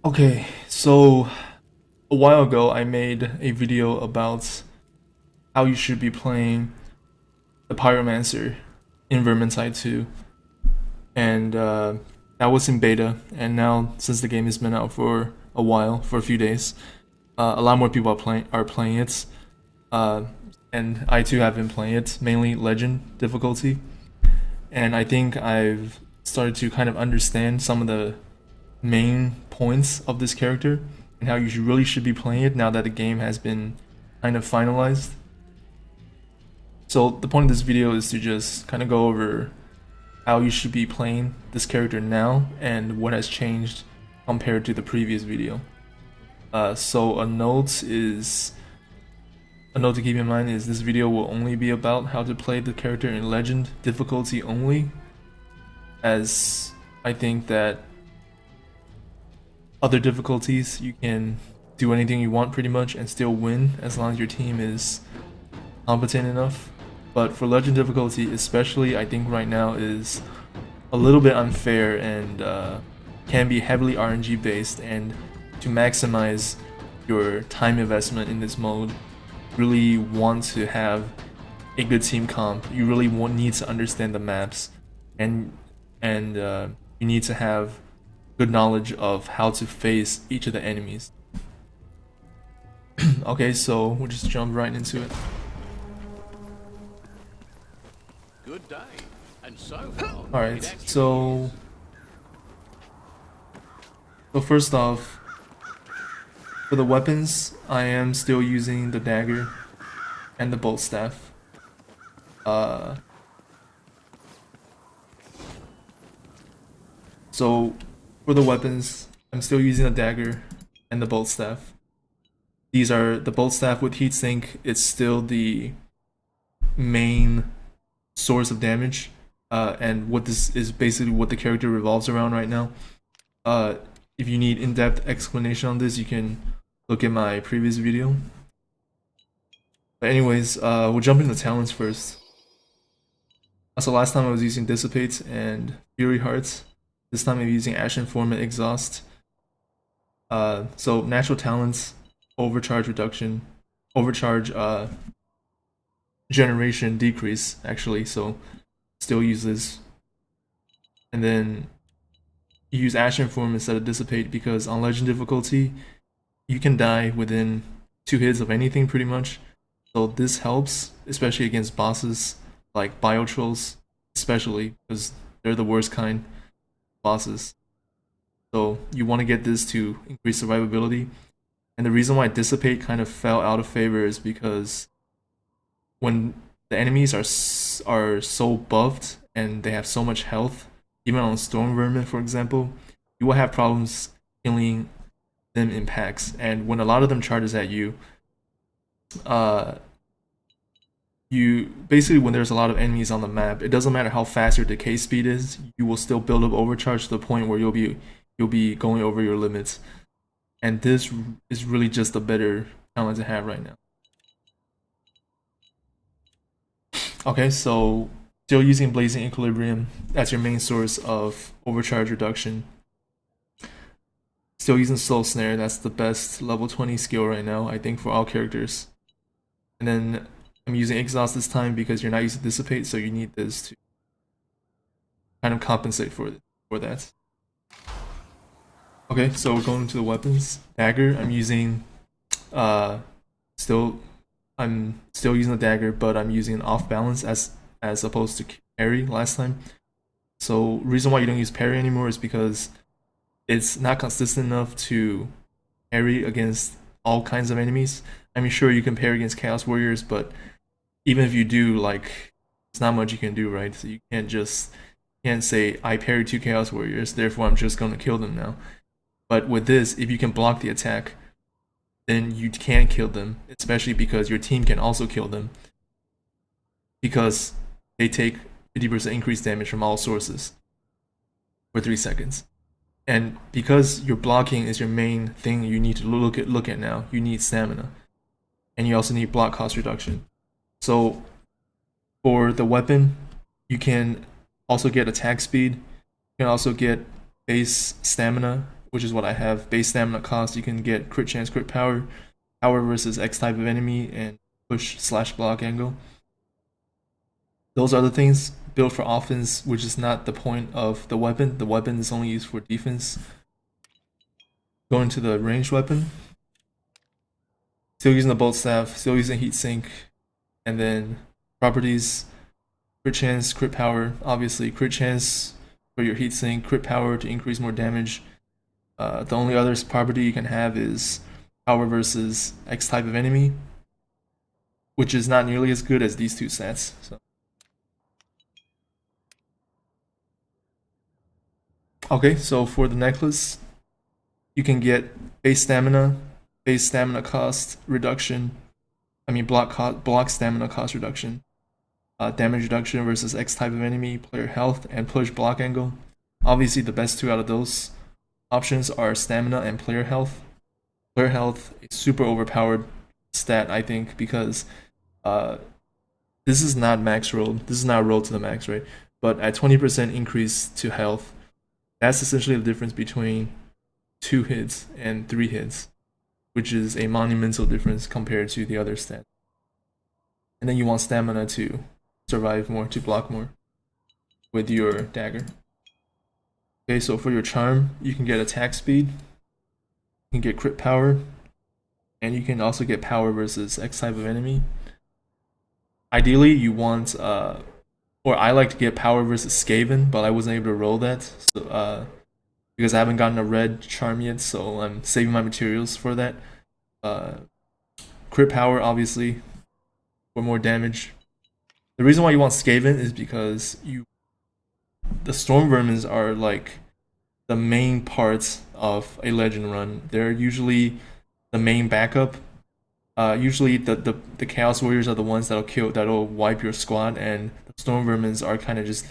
Okay, so a while ago I made a video about how you should be playing the Pyromancer in Vermintide 2, and that was in beta. And now, since the game has been out for a while, for a few days, a lot more people are playing it, uh, and I too have been playing it, mainly Legend difficulty. And I think I've started to kind of understand some of the main points of this character and how you really should be playing it now that the game has been kind of finalized. So the point of this video is to just kind of go over how you should be playing this character now and what has changed compared to the previous video. So a note to keep in mind is this video will only be about how to play the character in Legend difficulty only, as I think that other difficulties you can do anything you want pretty much and still win as long as your team is competent enough. But for Legend difficulty especially, I think right now is a little bit unfair and can be heavily RNG based, and to maximize your time investment in this mode, really want to have a good team comp. You really need to understand the maps, and you need to have good knowledge of how to face each of the enemies. Okay, so we'll just jump right into it. Good day. And so far, Alright, so first off, for the weapons, I am still using the dagger and the bolt staff. So for the weapons, I'm still using the dagger and the bolt staff. These are the bolt staff with heatsink. It's still the main source of damage, and what this is basically what the character revolves around right now. If you need in-depth explanation on this, you can look at my previous video. But anyways, we'll jump into talents first. So last time I was using Dissipate and Fury Hearts. This time I'm using Ashen Form and Exhaust. So natural talents, overcharge reduction, overcharge generation decrease actually, so still use this. And then you use Ashen Form instead of Dissipate because on Legend difficulty you can die within 2 hits of anything pretty much. So this helps, especially against bosses like Biotrolls, especially because they're the worst kind of bosses. So you want to get this to increase survivability. And the reason why Dissipate kind of fell out of favor is because when the enemies are so buffed and they have so much health, even on Storm Vermin for example, you will have problems killing them in packs. And when a lot of them charges at you, you basically, when there's a lot of enemies on the map, it doesn't matter how fast your decay speed is, you will still build up overcharge to the point where you'll be going over your limits. And this is really just a better talent to have right now. Okay, so still using Blazing Equilibrium as your main source of overcharge reduction. Still using Soul Snare, that's the best level 20 skill right now, I think, for all characters. And then I'm using Exhaust this time because you're not using Dissipate, so you need this to kind of compensate for that. Okay, so we're going to the weapons. Dagger, I'm still using the dagger, but I'm using an off balance as opposed to parry last time. So reason why you don't use parry anymore is because it's not consistent enough to parry against all kinds of enemies. I mean, sure, you can parry against Chaos Warriors, but even if you do, like, it's not much you can do, right? So you can't say I parried 2 Chaos Warriors, therefore I'm just gonna kill them now. But with this, if you can block the attack, then you can kill them, especially because your team can also kill them, because they take 50% increased damage from all sources for 3 seconds. And because your blocking is your main thing you need to look at now, you need stamina, and you also need block cost reduction. So for the weapon, you can also get attack speed, you can also get base stamina which is what I have. Base stamina cost, you can get crit chance, crit power, power versus X type of enemy, and push/block angle. Those are the things. Built for offense, which is not the point of the weapon. The weapon is only used for defense. Going to the ranged weapon. Still using the bolt staff, still using heat sink, and then properties, crit chance, crit power. Obviously, crit chance for your heat sink, crit power to increase more damage. The only other property you can have is power versus X type of enemy, which is not nearly as good as these two stats. So. Okay, so for the necklace, you can get base stamina cost reduction. Block stamina cost reduction. Damage reduction versus X type of enemy, player health, and push block angle. Obviously, the best two out of those options are stamina and player health. Player health is super overpowered stat, I think, because this is not max rolled. This is not rolled to the max, right? But at 20% increase to health, that's essentially the difference between 2 hits and 3 hits, which is a monumental difference compared to the other stat. And then you want stamina to survive more, to block more with your dagger. Okay, so for your charm, you can get attack speed, you can get crit power, and you can also get power versus X type of enemy. Ideally, you want, or I like to get power versus Skaven, but I wasn't able to roll that, so, because I haven't gotten a red charm yet, so I'm saving my materials for that. Crit power, obviously, for more damage. The reason why you want Skaven is because the Storm Vermins are like the main parts of a legend run. They're usually the main backup. Usually the Chaos Warriors are the ones that'll wipe your squad, and the Storm Vermins are kind of just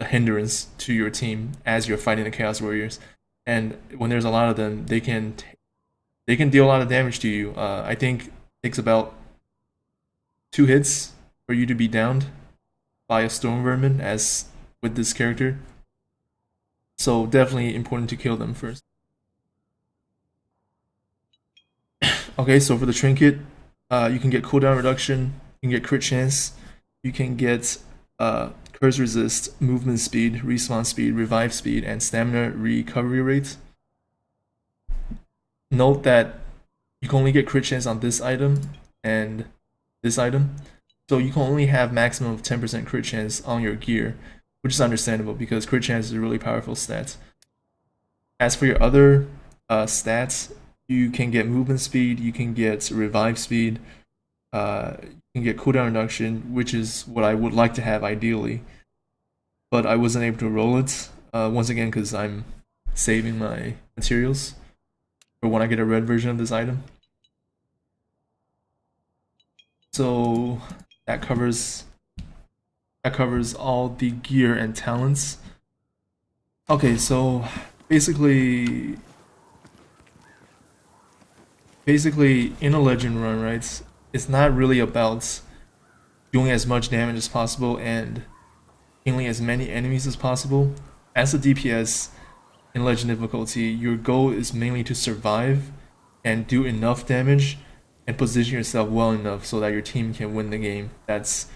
a hindrance to your team as you're fighting the Chaos Warriors. And when there's a lot of them, they can deal a lot of damage to you. I think it takes about 2 hits for you to be downed by a Storm Vermin as with this character. So definitely important to kill them first. Okay, so for the Trinket, you can get cooldown reduction, you can get crit chance, you can get curse resist, movement speed, respawn speed, revive speed, and stamina recovery rate. Note that you can only get crit chance on this item and this item, so you can only have maximum of 10% crit chance on your gear, which is understandable because crit chance is a really powerful stat. As for your other stats, you can get movement speed, you can get revive speed, you can get cooldown reduction, which is what I would like to have ideally, but I wasn't able to roll it, once again because I'm saving my materials for when I get a red version of this item. So that covers all the gear and talents. Okay, so basically in a legend run, right, it's not really about doing as much damage as possible and killing as many enemies as possible. As a DPS in legend difficulty, your goal is mainly to survive and do enough damage and position yourself well enough so that your team can win the game. That's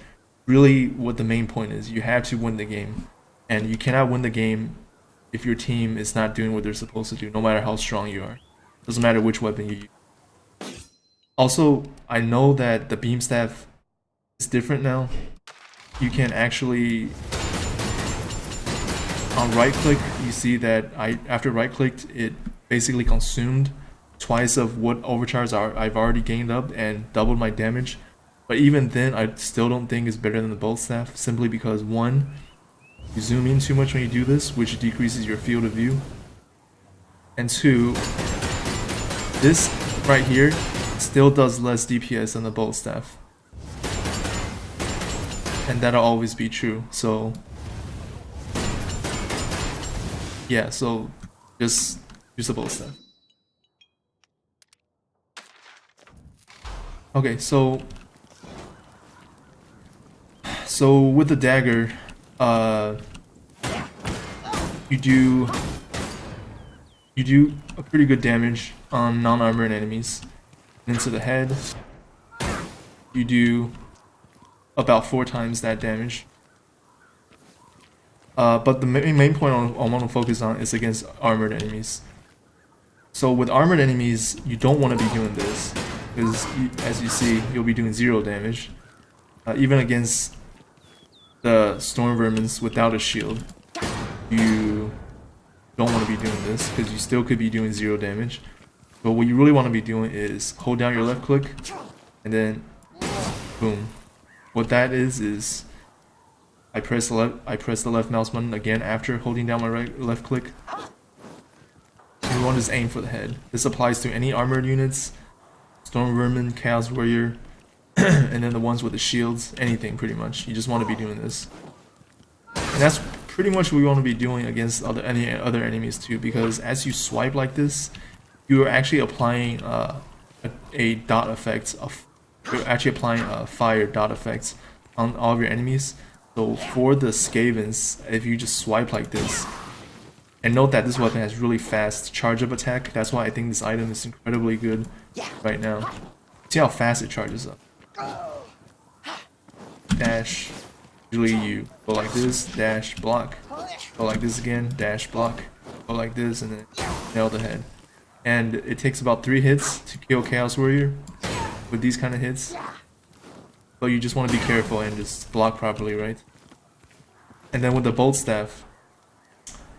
really what the main point is. You have to win the game, and you cannot win the game if your team is not doing what they're supposed to do, no matter how strong you are. Doesn't matter which weapon you use. Also, I know that the beam staff is different now. You can actually, on right click, you see that after right clicked, it basically consumed twice of what overcharge I've already gained up and doubled my damage. But even then, I still don't think it's better than the bolt staff, simply because 1, you zoom in too much when you do this, which decreases your field of view, and 2, this right here still does less DPS than the bolt staff, and that'll always be true. So yeah, so just use the bolt staff. Okay, so with the dagger, you do a pretty good damage on non-armored enemies. And into the head, you do about 4 times that damage. But the main point I want to focus on is against armored enemies. So with armored enemies, you don't want to be doing this, because as you see, you'll be doing 0 damage. Even against the storm vermins without a shield, you don't want to be doing this, because you still could be doing 0 damage. But what you really want to be doing is hold down your left click, and then boom. What that is I press the left mouse button again after holding down my left click. You want to just aim for the head. This applies to any armored units, storm vermin, chaos warrior, and then the ones with the shields, anything pretty much. You just want to be doing this. And that's pretty much what we want to be doing against any other enemies too, because as you swipe like this, you are actually applying a dot effect. You're actually applying fire dot effects on all of your enemies. So for the Skavens, if you just swipe like this, and note that this weapon has really fast charge up attack, that's why I think this item is incredibly good right now. See how fast it charges up. Dash, usually you go like this, dash, block, go like this again, dash, block, go like this, and then nail the head. And it takes about 3 hits to kill Chaos Warrior with these kind of hits. So you just want to be careful and just block properly, right? And then with the Bolt Staff,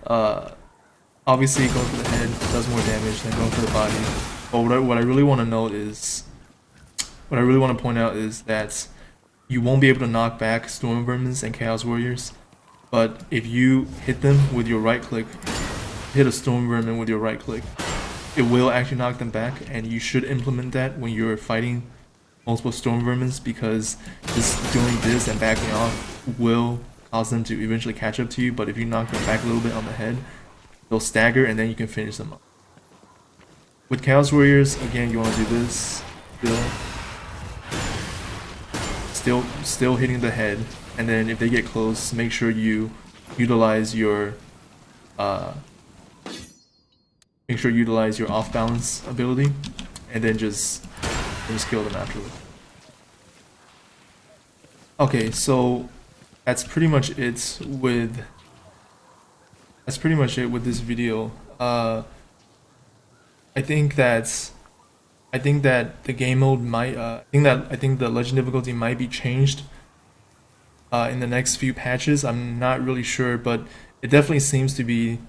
obviously going for the head does more damage than going for the body. But what I really want to note is, what I really want to point out is that you won't be able to knock back Storm Vermins and Chaos Warriors, but if you hit them with your right click, hit a Storm Vermin with your right click, it will actually knock them back, and you should implement that when you're fighting multiple Storm Vermins, because just doing this and backing off will cause them to eventually catch up to you. But if you knock them back a little bit on the head, they'll stagger and then you can finish them up. With Chaos Warriors, again, you want to do this, still hitting the head, and then if they get close, make sure you utilize your off balance ability, and then just kill them afterward. Okay, so that's pretty much it with this video. I think that the game mode might I think the legend difficulty might be changed in the next few patches. I'm not really sure, but it definitely seems to be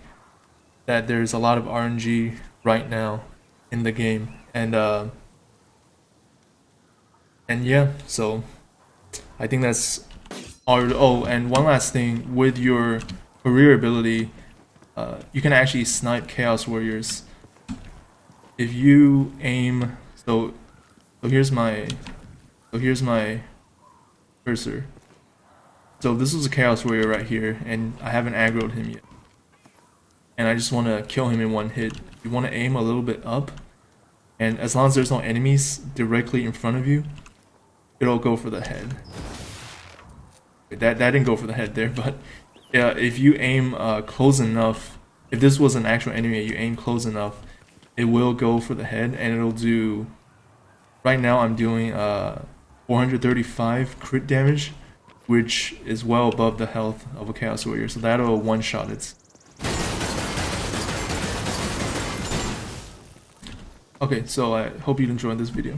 that there's a lot of RNG right now in the game, and yeah, so I think that's all. Oh, and one last thing, with your career ability, you can actually snipe Chaos Warriors. If you aim, so here's my cursor. So this is a Chaos Warrior right here, and I haven't aggroed him yet, and I just want to kill him in one hit. You want to aim a little bit up, and as long as there's no enemies directly in front of you, it'll go for the head. That didn't go for the head there, but yeah, if you aim close enough, if this was an actual enemy, you aim close enough, it will go for the head, and it'll do. Right now, I'm doing 435 crit damage, which is well above the health of a Chaos Warrior, so that'll one-shot it. Okay, so I hope you enjoyed this video.